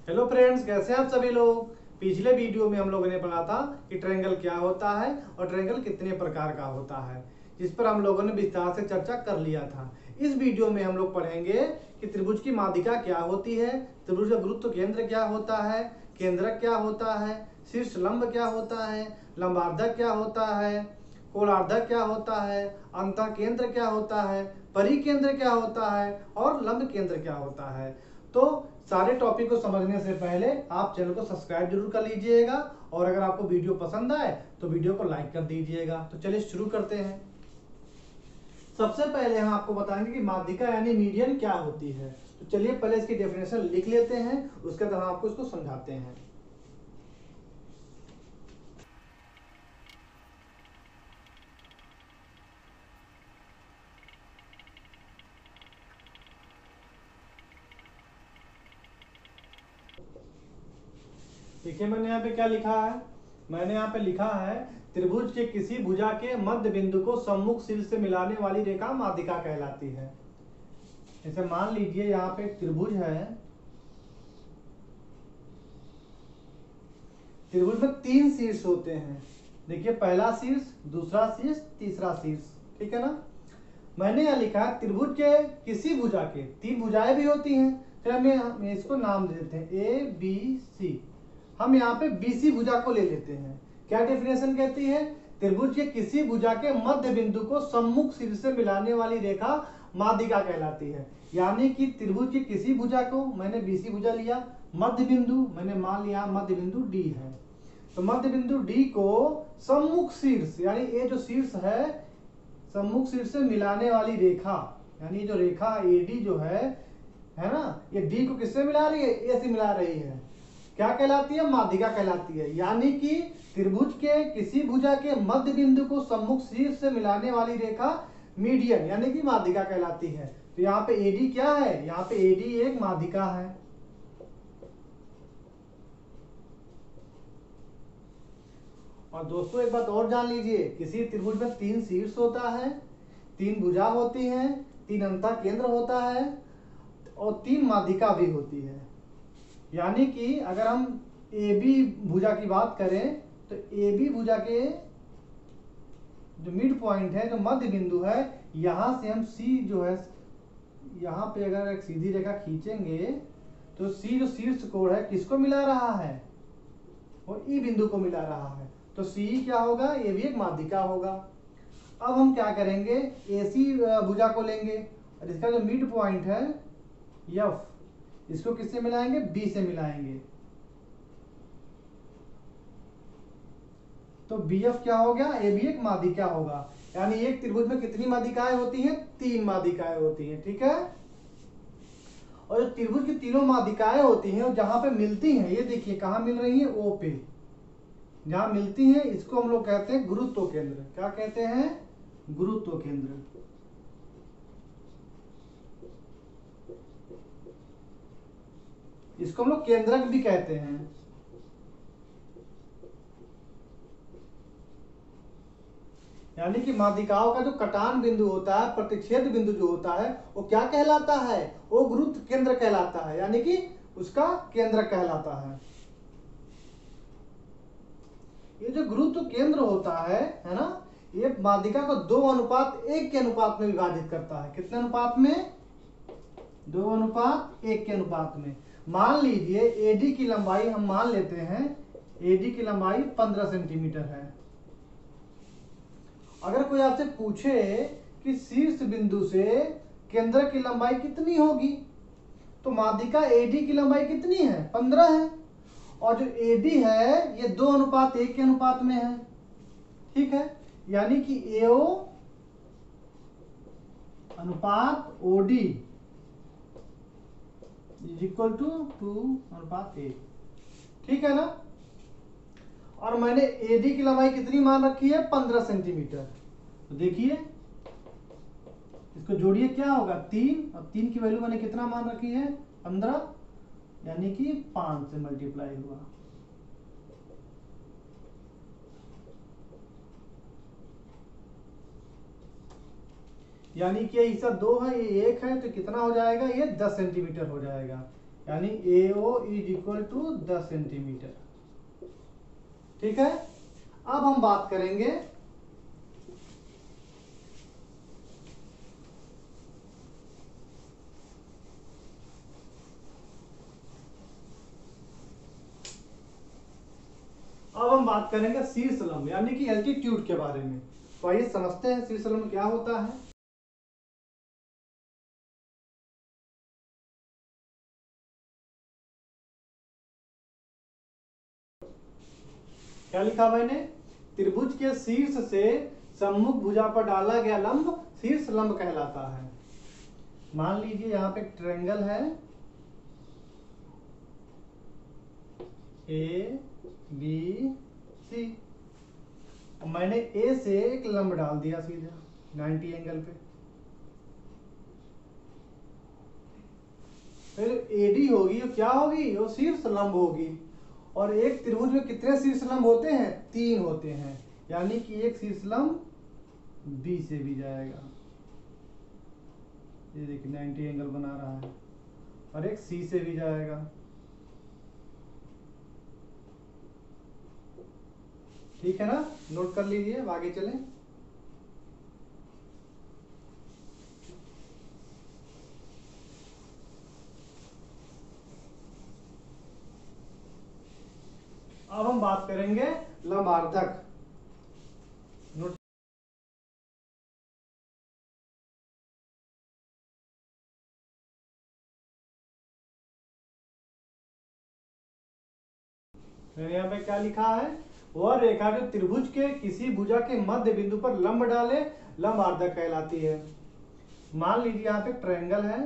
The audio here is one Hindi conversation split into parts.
हेलो फ्रेंड्स, कैसे हैं आप सभी लोग। पिछले वीडियो में हम लोगों ने पढ़ा था कि ट्रायंगल क्या होता है और ट्रायंगल कितने प्रकार का होता है, जिस पर हम लोगों ने विस्तार से चर्चा कर लिया था। इस वीडियो में हम लोग पढ़ेंगे कि त्रिभुज की माध्यिका क्या होती है, त्रिभुज का गुरुत्व केंद्र क्या होता है, केंद्रक क्या होता है, शीर्ष लंब क्या होता है, लंबार्धक क्या होता है, कोणार्धक क्या होता है, अंतः केंद्र क्या होता है, परिकेंद्र क्या होता है और लंब केंद्र क्या होता है। तो सारे टॉपिक को समझने से पहले आप चैनल को सब्सक्राइब जरूर कर लीजिएगा और अगर आपको वीडियो पसंद आए तो वीडियो को लाइक कर दीजिएगा। तो चलिए शुरू करते हैं। सबसे पहले हम आपको बताएंगे कि माध्यिका यानी मीडियन क्या होती है। तो चलिए पहले इसकी डेफिनेशन लिख लेते हैं, उसके बाद हम आपको इसको समझाते हैं। देखिए मैंने यहाँ पे क्या लिखा है। मैंने यहाँ पे लिखा है त्रिभुज के किसी भुजा के मध्य बिंदु को सम्मुख शीर्ष से मिलाने वाली रेखा माध्यिका कहलाती है। जैसे मान लीजिए यहाँ पे एक त्रिभुज है। त्रिभुज में 3 शीर्ष होते हैं। देखिए पहला शीर्ष, दूसरा शीर्ष, तीसरा शीर्ष, ठीक है ना। मैंने यहाँ लिखा है त्रिभुज के किसी भुजा के 3 भुजाएं भी होती हैं। फिर हम इसको नाम दे देते हैं ए बी सी। हम यहाँ पे बीसी भुजा को ले लेते हैं। क्या डेफिनेशन कहती है? त्रिभुज के किसी भुजा के मध्य बिंदु को सम्मुख शीर्ष से मिलाने वाली रेखा माध्यिका कहलाती है। यानी कि त्रिभुज की किसी भुजा को मैंने बीसी भुजा लिया, मध्य बिंदु मैंने मान लिया मध्य बिंदु डी है, तो मध्य बिंदु डी को सम्मुख शीर्ष यानी ये जो शीर्ष है सम्मुख शीर्ष से मिलाने वाली रेखा, यानी जो रेखा एडी जो है ना, ये डी को किससे मिला रही है? ए से मिला रही है। क्या कहलाती है? माध्यिका कहलाती है। यानी कि त्रिभुज के किसी भुजा के मध्य बिंदु को सम्मुख शीर्ष से मिलाने वाली रेखा मीडियन यानी कि माध्यिका कहलाती है। तो यहाँ पे एडी क्या है? यहाँ पे एडी एक माध्यिका है। और दोस्तों एक बात और जान लीजिए, किसी त्रिभुज में 3 शीर्ष होता है, 3 भुजा होती हैं, 3 अंतः केंद्र होता है और 3 माध्यिका भी होती है। यानी कि अगर हम ए बी भुजा की बात करें तो ए बी भुजा के जो मिड पॉइंट है, जो मध्य बिंदु है, यहां से हम सी जो है, यहां पे अगर एक सीधी रेखा खींचेंगे तो सी जो शीर्ष कोण है किसको मिला रहा है? वो ई बिंदु को मिला रहा है। तो सी क्या होगा? ये भी एक माध्यिका होगा। अब हम क्या करेंगे, एसी भुजा को लेंगे और इसका जो मिड पॉइंट है एफ, इसको किससे मिलाएंगे? बी से मिलाएंगे। तो बी एफ क्या हो गया? ये भी एक माध्यिका होगा। यानी एक त्रिभुज में कितनी माध्यिकाएं होती हैं? 3 माध्यिकाएं होती हैं, ठीक है। और जो त्रिभुज की तीनों माध्यिकाएं होती हैं और जहां पे मिलती हैं, ये देखिए कहां मिल रही है? ओ पे जहां मिलती हैं, इसको हम लोग कहते हैं गुरुत्व केंद्र। क्या कहते हैं? गुरुत्व केंद्र। इसको हम लोग केंद्रक भी कहते हैं। यानी कि माध्यिकाओं का जो कटान बिंदु होता है, प्रतिच्छेद बिंदु जो होता है, वो क्या कहलाता है? वो गुरुत्व केंद्र कहलाता है, यानी कि उसका केंद्र कहलाता है। ये जो गुरुत्व केंद्र होता है ना, ये माध्यिका को 2:1 के अनुपात में विभाजित करता है। कितने अनुपात में? 2:1 के अनुपात में। मान लीजिए एडी की लंबाई हम मान लेते हैं, एडी की लंबाई 15 सेंटीमीटर है। अगर कोई आपसे पूछे कि शीर्ष बिंदु से केंद्र की लंबाई कितनी होगी, तो माध्यिका एडी की लंबाई कितनी है? 15 है। और जो एडी है ये 2:1 के अनुपात में है, ठीक है। यानी कि एओ अनुपात ओडी इज इक्वल टू 2:1, ठीक है ना। और मैंने एडी की लंबाई कितनी मान रखी है? 15 सेंटीमीटर। तो देखिए इसको जोड़िए, क्या होगा? 3 और 3 की वैल्यू मैंने कितना मान रखी है? 15, यानी कि 5 से मल्टीप्लाई हुआ। यानी कि ये हिस्सा 2 है, ये 1 है, तो कितना हो जाएगा? ये 10 सेंटीमीटर हो जाएगा। यानी AO is equal to 10 centimetre. ठीक है, अब हम बात करेंगे शीर्ष लंब यानी कि एल्टीट्यूड के बारे में। तो आइए समझते हैं शीर्ष लंब क्या होता है। क्या लिखा मैंने? त्रिभुज के शीर्ष से सम्मुख भुजा पर डाला गया लंब शीर्ष लंब कहलाता है। मान लीजिए यहाँ पे ट्रायंगल है ABC, मैंने A से एक लंब डाल दिया सीधा 90 एंगल पे। फिर AD होगी, क्या होगी? वो शीर्ष लंब होगी। और एक त्रिभुज में कितने शीर्ष लंब होते हैं? 3 होते हैं, यानी कि एक शीर्ष लंब B से भी जाएगा, ये देखिए 90 एंगल बना रहा है, और एक C से भी जाएगा। ठीक है ना, नोट कर लीजिए, अब आगे चलें। अब हम बात करेंगे लंबार्धक। नोट मैंने यहाँ पे क्या लिखा है? वह रेखा जो त्रिभुज के किसी भुजा के मध्य बिंदु पर लंब डाले लंबार्धक कहलाती है। मान लीजिए यहाँ पे ट्रायंगल है,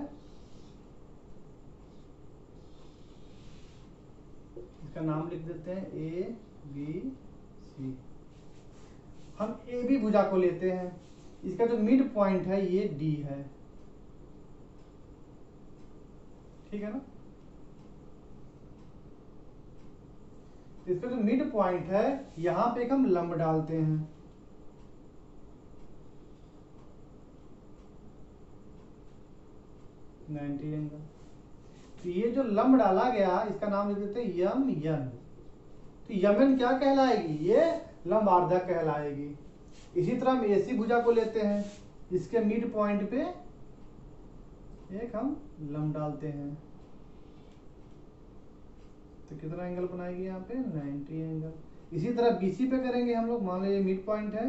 इसका नाम लिख देते हैं ABC। हम AB भुजा को लेते हैं, इसका जो मिड पॉइंट है ये D है। ठीक है ना, इसका जो मिड पॉइंट है यहां पे हम लंब डालते हैं। एंगल, तो ये जो लंब डाला गया इसका नाम लिख देते हैं यम यन। तो यमन क्या कहलाएगी? ये लंबार्धक कहलाएगी। इसी तरह हम AC भुजा को लेते हैं, इसके मिड पॉइंट पे एक हम लंब डालते हैं, तो कितना एंगल बनाएगी यहाँ पे? 90 एंगल। इसी तरह BC पे करेंगे हम लोग, मान लीजिए मिड पॉइंट है,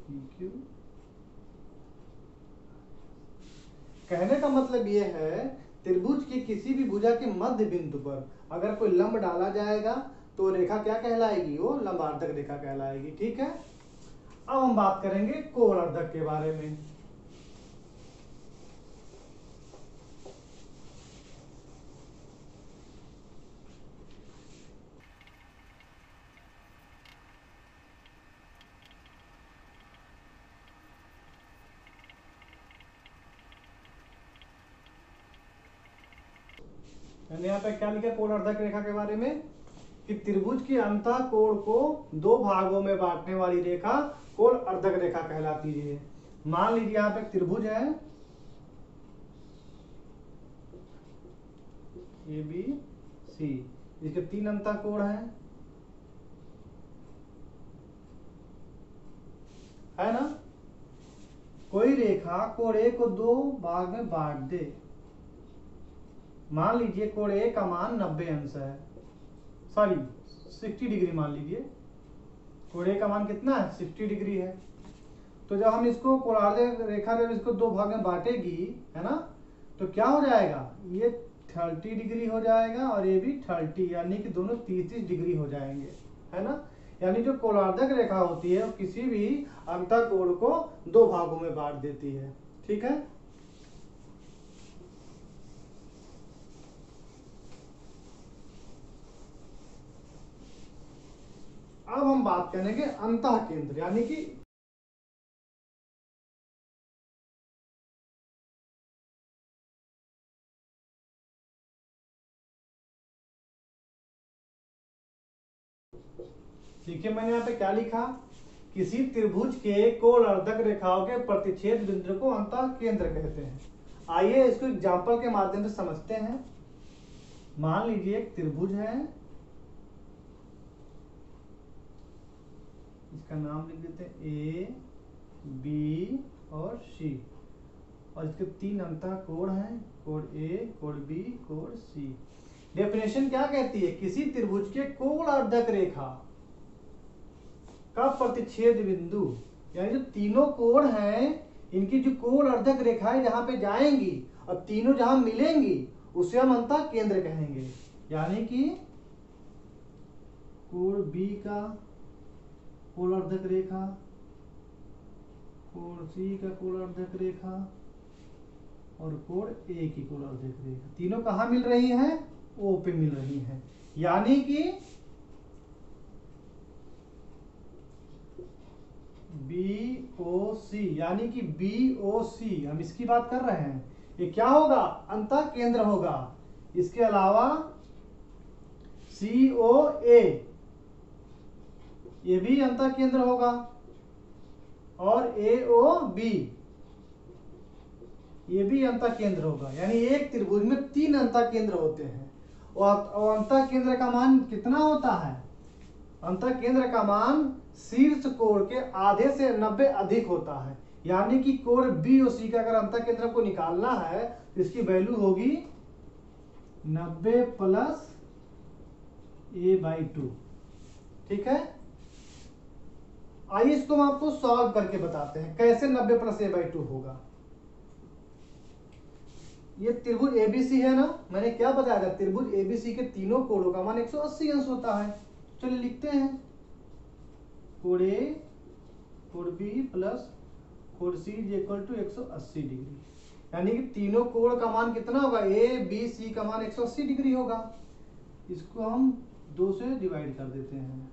PQ। कहने का मतलब ये है त्रिभुज की किसी भी भुजा के मध्य बिंदु पर अगर कोई लंब डाला जाएगा तो रेखा क्या कहलाएगी? वो लंबार्धक रेखा कहलाएगी। ठीक है, अब हम बात करेंगे कोणर्धक के बारे में। मैंने यहाँ पे क्या लिखा कोणर्धक रेखा के बारे में? कि त्रिभुज की अंतः कोण को 2 भागों में बांटने वाली रेखा कोणर्धक रेखा कहलाती है। मान लीजिए यहाँ पे त्रिभुज है ABC, इसके 3 अंतः कोण है ना? कोई रेखा कोण A को 2 भाग में बांट दे। मान लीजिए कोण A का मान 90 अंश है, सॉरी 60 डिग्री मान लीजिए। कोण A का मान कितना है? 60 डिग्री है। तो जब हम इसको कोणार्धक रेखा जब इसको 2 भाग में बांटेगी, है ना, तो क्या हो जाएगा? ये 30 डिग्री हो जाएगा और ये भी 30, यानी कि दोनों 30 डिग्री हो जाएंगे, है ना। यानी जो कोणार्धक रेखा होती है वो किसी भी अंतः कोण को 2 भागों में बांट देती है। ठीक है, अब हम बात करेंगे अंतः केंद्र, यानी कि देखिए मैंने यहाँ पे क्या लिखा? किसी त्रिभुज के कोण अर्धक रेखाओं के प्रतिच्छेद बिंदु को अंतः केंद्र कहते हैं। आइए इसको एग्जाम्पल के माध्यम से समझते हैं। मान लीजिए एक त्रिभुज है, इसका नाम लिख देते हैं ए, बी और सी, और इसके 3 अंतः कोण हैं, कोण ए, कोण बी, कोण सी। डेफिनेशन क्या कहती है? किसी त्रिभुज के कोण अर्धक रेखा का प्रतिच्छेद बिंदु, यानी जो तीनों कोण हैं इनकी जो कोण अर्धक रेखाएं जहां पे जाएंगी और तीनों जहां मिलेंगी उसे हम अंतः केंद्र कहेंगे। यानी कि कोण बी का कोण अर्धक रेखा, कोण सी का कोण अर्धक रेखा और कोण ए की कोण अर्धक रेखा, तीनों कहां मिल रही हैं? ओ पे मिल रही हैं। यानी कि BOC, यानी कि BOC हम इसकी बात कर रहे हैं, ये क्या होगा? अंतः केंद्र होगा। इसके अलावा COA ये भी अंतः केंद्र होगा, और AOB ये भी अंतः केंद्र होगा। यानी एक त्रिभुज में 3 अंतः केंद्र होते हैं। और अंतः केंद्र का मान कितना होता है? अंतः केंद्र का मान शीर्ष कोण के आधे से 90 अधिक होता है। यानी कि कोण BOC का अगर अंतः केंद्र को निकालना है तो इसकी वैल्यू होगी 90 प्लस A/2। ठीक है, आइए इसको हम आपको सॉल्व करके बताते हैं कैसे 90 प्लस A/2 होगा। ये त्रिभुज ABC है ना, मैंने क्या बताया था? त्रिभुज ABC के तीनों कोणों का मान 180 अंश होता है। चलिए लिखते हैं, कोण A, कोण B प्लस कोण C इक्वल टू 180 डिग्री। यानी कि तीनों कोण का मान कितना होगा? ABC का मान 180 डिग्री होगा। इसको हम 2 से डिवाइड कर देते हैं।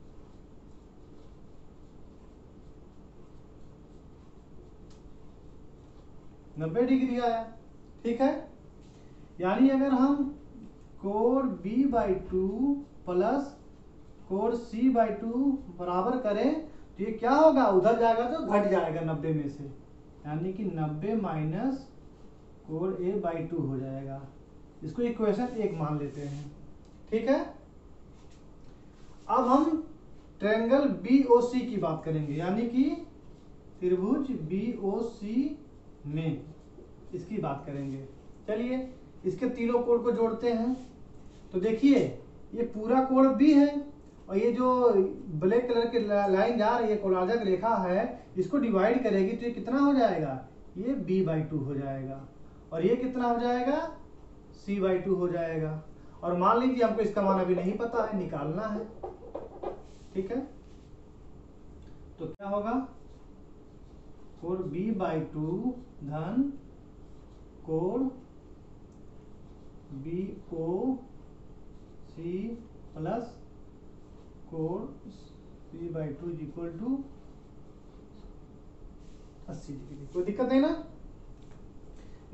$90 डिग्री आया। ठीक है, यानी अगर हम कोण B/2 प्लस कोण C/2 बराबर करें तो ये क्या होगा? उधर जाएगा तो घट जाएगा 90 में से, यानी कि 90 माइनस कोण A/2 हो जाएगा। इसको इक्वेशन 1 मान लेते हैं। ठीक है, अब हम ट्रायंगल BOC की बात करेंगे, यानी कि त्रिभुज BOC में इसकी बात करेंगे। चलिए इसके तीनों कोण को जोड़ते हैं। तो देखिए ये पूरा कोण B है और ये जो ब्लैक कलर की लाइन जा रही है कोणार्धक रेखा है, इसको डिवाइड करेगी तो ये कितना हो जाएगा? ये B/2 हो जाएगा, और ये कितना हो जाएगा? C/2 हो जाएगा। और मान लीजिए हमको इसका मान अभी नहीं पता है, निकालना है। ठीक है, तो क्या होगा? कोण B/2 धन कोण BOC प्लस कोण C/2 इक्वल टू 80 डिग्री। कोई दिक्कत नहीं ना?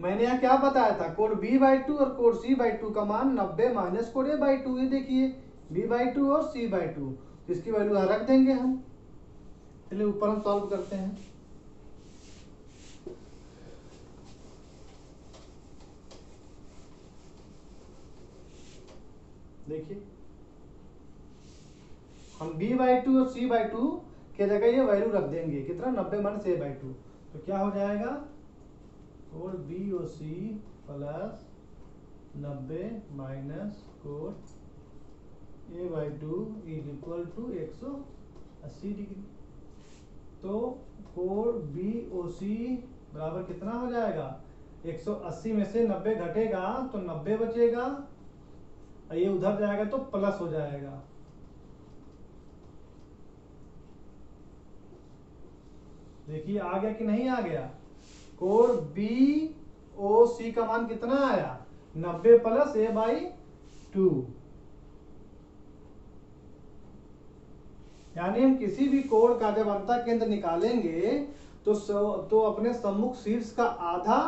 मैंने यहाँ क्या बताया था? कोण B/2 और कोण C/2 का मान 90 माइनस कोण A/2। ये देखिए B/2 और C/2, तो इसकी वैल्यू यहाँ रख देंगे हम। चलिए ऊपर हम सॉल्व करते हैं। देखिए हम B/2 और C/2 के जगह ये वैल्यू रख देंगे, कितना? 90 माइनस A/2। तो क्या हो जाएगा? कोण BOC प्लस 90 माइनस कोण A/2 is equal to 180 degree. तो कोण BOC बराबर कितना हो जाएगा? 180 में से 90 घटेगा तो 90 बचेगा, और ये उधर जाएगा तो प्लस हो जाएगा। देखिए आ गया कि नहीं आ गया? कोण BOC का मान कितना आया? 90 प्लस A/2। यानी हम किसी भी कोण का जब अंतः केंद्र निकालेंगे तो अपने सम्मुख शीर्ष का आधा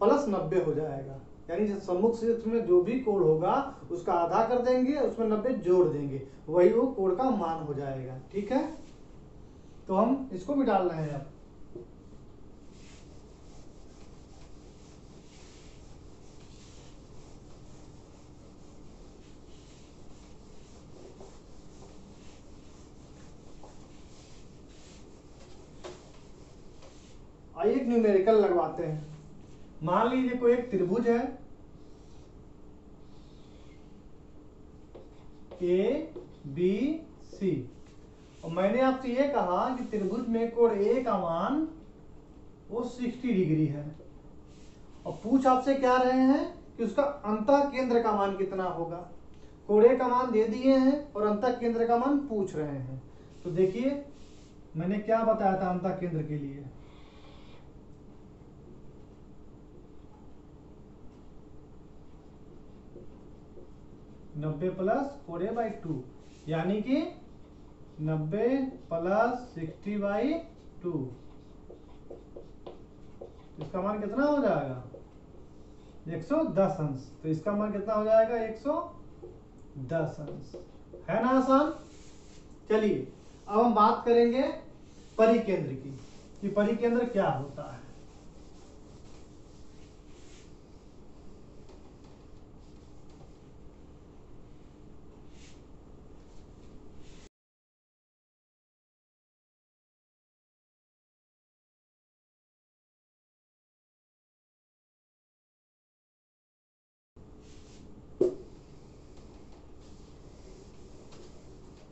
प्लस 90 हो जाएगा। यानी सम्मुख शीर्ष में जो भी कोण होगा उसका आधा कर देंगे, उसमें 90 जोड़ देंगे, वही वो कोण का मान हो जाएगा। ठीक है, तो तो हम इसको भी डाल रहे हैं अब। आइए एक न्यूमेरिकल लगवाते हैं। मान लीजिए कोई एक त्रिभुज है ए बी सी, और मैंने आपसे ये कहा कि त्रिभुज में कोण ए का मान वो 60 डिग्री है, और पूछ आपसे क्या रहे हैं कि उसका अंतः केंद्र का मान कितना होगा। कोण ए का मान दे दिए हैं और अंतः केंद्र का मान पूछ रहे हैं। तो देखिए मैंने क्या बताया था अंतः केंद्र के लिए, 90 प्लस कोण ए बाई 2, यानी कि 90 प्लस 60 बाई 2, इसका मान कितना हो जाएगा 110 अंश। तो इसका मान कितना हो जाएगा 110 अंश, है ना आसान। चलिए अब हम बात करेंगे परिकेंद्र की, कि परिकेंद्र क्या होता है।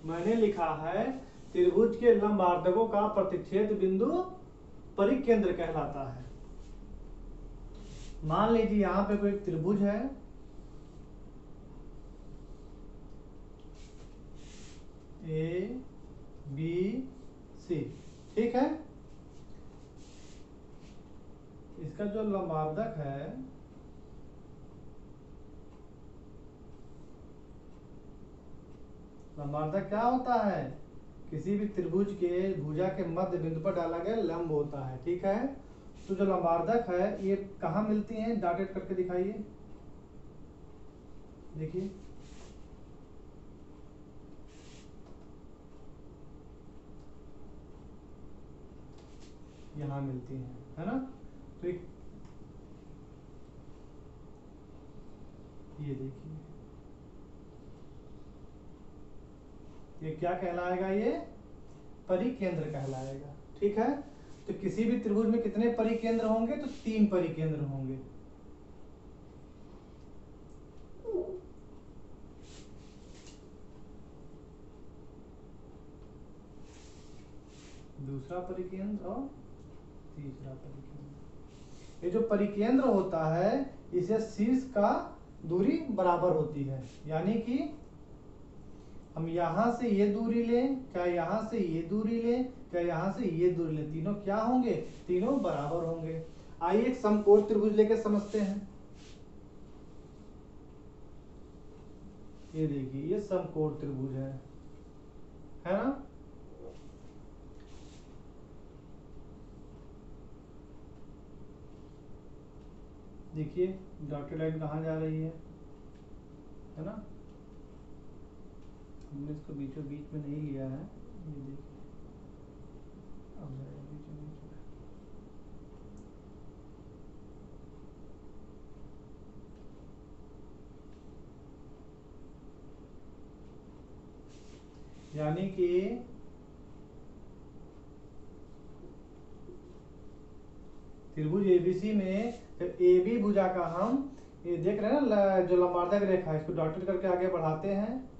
मैंने लिखा है त्रिभुज के लंबार्धकों का प्रतिच्छेद बिंदु परिकेंद्र कहलाता है। मान लीजिए यहां पे कोई त्रिभुज है ए बी सी, ठीक है। इसका जो लंबार्धक है लंबार्धक क्या होता है, किसी भी त्रिभुज के भुजा के मध्य बिंदु पर डाला गया लंब होता है, ठीक है। तो जो लंबार्धक है ये कहाँ मिलती हैं, डॉटेड करके दिखाइए। देखिए यहाँ मिलती हैं, है ना। तो ये देखिए ये क्या कहलाएगा, ये परिकेंद्र कहलाएगा, ठीक है। तो किसी भी त्रिभुज में कितने परिकेंद्र होंगे, तो 3 परिकेंद्र होंगे। दूसरा परिकेंद्र और तीसरा परिकेंद्र। ये जो परिकेंद्र होता है इसे शीर्ष का दूरी बराबर होती है, यानी कि हम यहां से ये दूरी लें, क्या यहां से ये दूरी लें, क्या यहां से ये दूरी लें, तीनों क्या होंगे, तीनों बराबर होंगे। आइए एक समकोण त्रिभुज लेके समझते हैं। ये देखिए ये समकोण त्रिभुज है ना। देखिए डॉटेड लाइन कहाँ जा रही है ना। हमने इसको बीचों बीच में नहीं लिया है, ये देखिए अब जाएगा बीचों बीच में। यानी कि त्रिभुज एबीसी में ए बी भुजा का हम ये देख रहे हैं ना, जो लंबार्धक रेखा है इसको डॉटेड करके आगे बढ़ाते हैं,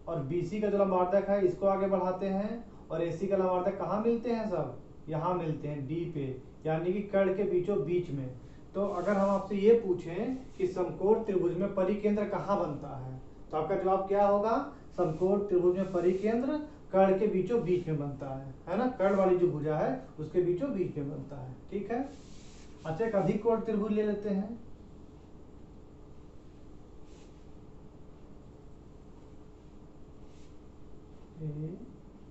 और बीसी का जो लंबार्धक है इसको आगे बढ़ाते हैं, और एसी का लंबार्धक कहाँ मिलते हैं, सब यहाँ मिलते हैं डी पे, यानी कि कर्ण के बीचों बीच में। तो अगर हम आपसे ये पूछें कि समकोण त्रिभुज में परिकेंद्र कहाँ बनता है, तो आपका जवाब क्या होगा, समकोण त्रिभुज में परिकेंद्र कर्ण के बीचों बीच में बनता है ना। कर्ण वाली जो भुजा है उसके बीचों बीच में बनता है, ठीक है। अच्छा एक अधिक कोण त्रिभुज ले लेते हैं। ए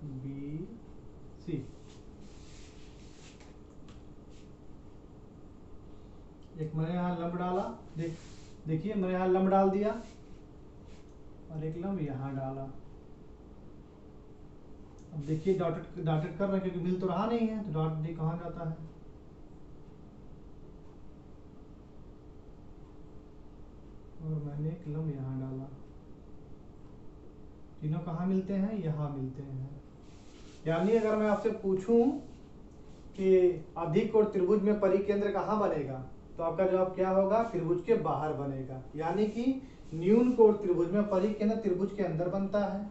बी सी, एक मैंने यहाँ लंब डाला, देखिए मैंने यहाँ लंब डाल दिया और एक लंब यहाँ डाला, अब देखिए डॉटेड डॉटेड कर रहे हैं क्योंकि मिल तो रहा नहीं है, तो डॉट डी कहाँ जाता है, और मैंने एक लंब यहाँ डाला, तीनों कहाँ मिलते हैं, यहाँ मिलते हैं। यानी अगर मैं आपसे पूछूं कि अधिक कोण त्रिभुज में परिकेंद्र कहाँ बनेगा, तो आपका जवाब क्या होगा, त्रिभुज के बाहर बनेगा। यानी कि न्यून कोण त्रिभुज में परिकेंद्र त्रिभुज के अंदर बनता है,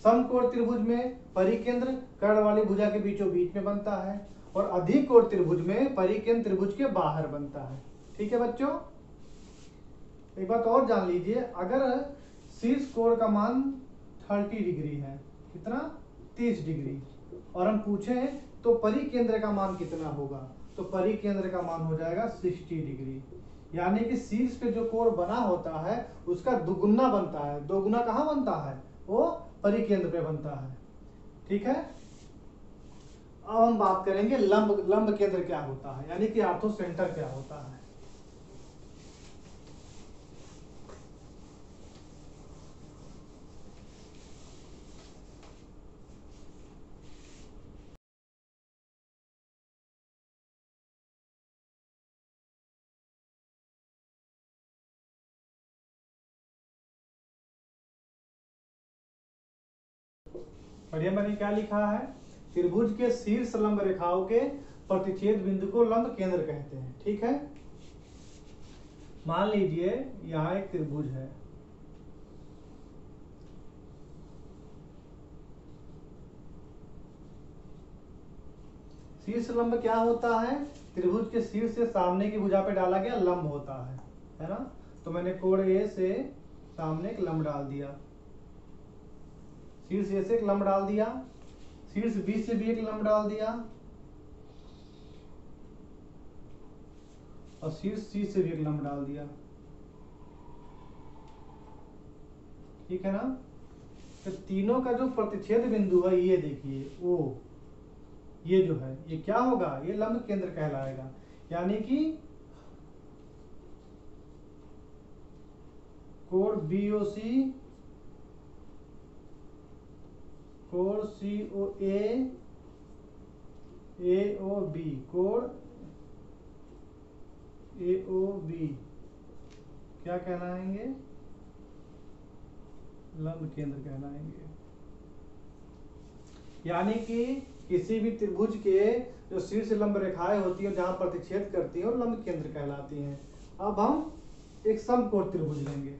समकोण त्रिभुज में परिकेंद्र कर्ण वाली भुजा के बीचों बीच में बनता है, और अधिक कोण त्रिभुज में परिकेंद्र त्रिभुज के बाहर बनता है। ठीक है बच्चों, एक बात और जान लीजिए, अगर शीर्ष कोण का मान 30 डिग्री है, कितना, 30 डिग्री, और हम पूछें तो परिकेंद्र का मान कितना होगा, तो परिकेंद्र का मान हो जाएगा 60 डिग्री। यानी कि शीर्ष पे जो कोण बना होता है उसका दुगुना बनता है, दोगुना कहाँ बनता है, वो परिकेंद्र पे बनता है। ठीक है, अब हम बात करेंगे लंब केंद्र क्या होता है, यानी कि ऑर्थो सेंटर क्या होता है। बढ़िया, मैंने क्या लिखा है, त्रिभुज के शीर्ष लंब रेखाओं के प्रतिच्छेद बिंदु को लंब केंद्र कहते हैं। ठीक है, मान लीजिए यहाँ एक त्रिभुज है, शीर्ष लंब क्या होता है, त्रिभुज के शीर्ष से सामने की भुजा पे डाला गया लंब होता है ना। तो मैंने कोण ए से सामने एक लंब डाल दिया, शीर्ष ए से एक लंब डाल दिया, शीर्ष बी से भी एक लंब डाल दिया, और शीर्ष सी से भी एक लंब डाल दिया। ठीक है ना, तो तीनों का जो प्रतिच्छेद बिंदु है ये देखिए, ओ ये जो है ये क्या होगा, ये लंब केंद्र कहलाएगा। यानी कि कोण बीओसी, कोण सीओए, एओबी, कोण एओबी क्या कहलाएंगे, लंब केंद्र कहलाएंगे। यानी कि किसी भी त्रिभुज के जो शीर्ष लंब रेखाएं होती हैं जहां प्रतिच्छेद करती हैं वो लंब केंद्र कहलाती हैं। अब हम एक समकोण त्रिभुज लेंगे,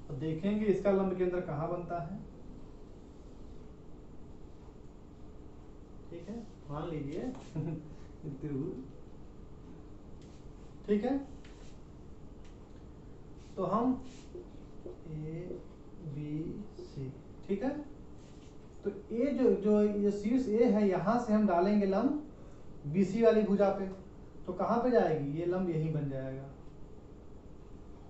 तो देखेंगे इसका लंब केंद्र कहाँ बनता है। ठीक है, मान लीजिए त्रिभुज, ठीक है, तो हम ए बी सी, ठीक है, तो ए जो ये शीर्ष ए है यहां से हम डालेंगे लंब बीसी वाली भुजा पे, तो कहां पे जाएगी, ये लंब यहीं बन जाएगा।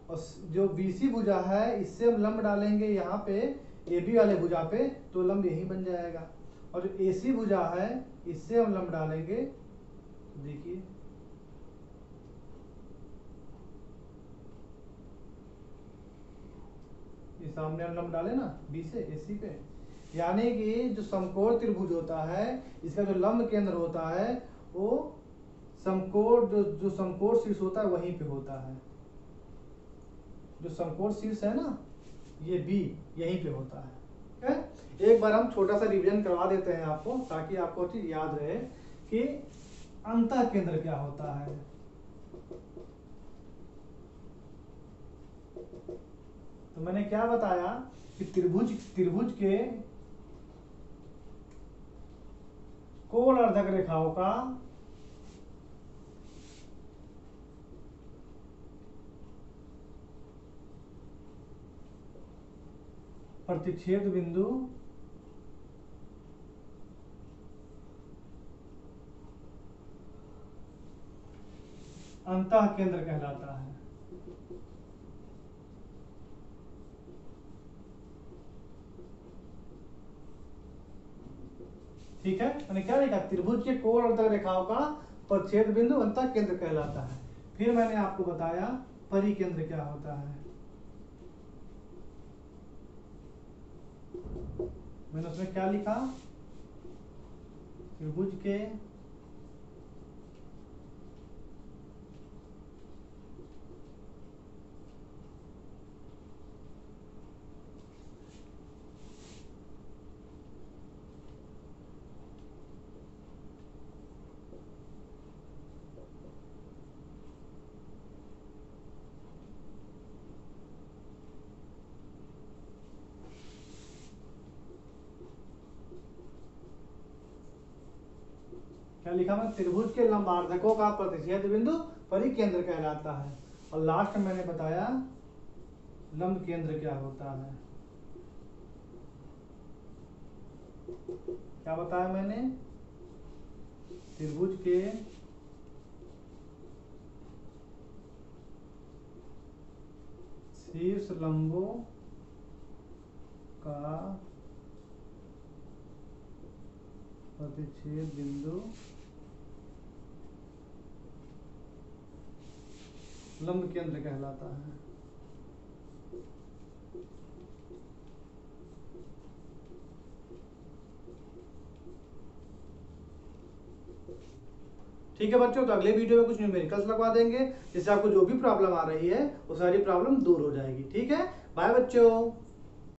और जो बीसी भुजा है इससे हम लंब डालेंगे यहाँ पे एबी वाले भुजा पे, तो लंब यहीं बन जाएगा। और जो एसी भुजा है इससे हम लंब डालेंगे, देखिए ये सामने हम लंब डाले ना बी से एसी पे, यानी कि जो समकोण त्रिभुज होता है इसका जो लंब केंद्र होता है वो समकोण जो समकोण शीर्ष होता है वहीं पे होता है। जो समकोण शीर्ष है ना ये बी यहीं पे होता है। ठीक है, एक बार हम छोटा सा रिवीजन करवा देते हैं आपको ताकि आपको चीज याद रहे कि अंतः केंद्र क्या होता है। तो मैंने क्या बताया कि त्रिभुज के कोण अर्धक रेखाओं का प्रतिच्छेद बिंदु अंतः केंद्र कहलाता है। ठीक है, मैंने क्या लिखा, त्रिभुज के कोण अर्धक रेखाओं का प्रतिच्छेद बिंदु अंतः केंद्र कहलाता है। फिर मैंने आपको बताया परिकेंद्र क्या होता है। मैंने उसमें क्या लिखा, त्रिभुज के क्या लिखा मैं, त्रिभुज के लंबार्धकों का प्रतिच्छेद बिंदु परिकेंद्र कहलाता है। और लास्ट में मैंने बताया लंब केंद्र क्या होता है। क्या बताया मैंने, त्रिभुज के शीर्ष लंबों का प्रतिच्छेद बिंदु लंब केंद्र कहलाता है। ठीक है बच्चों, तो अगले वीडियो में कुछ न्यूमेरिकल्स लगवा देंगे, जिससे आपको जो भी प्रॉब्लम आ रही है वो सारी प्रॉब्लम दूर हो जाएगी। ठीक है, बाय बच्चों।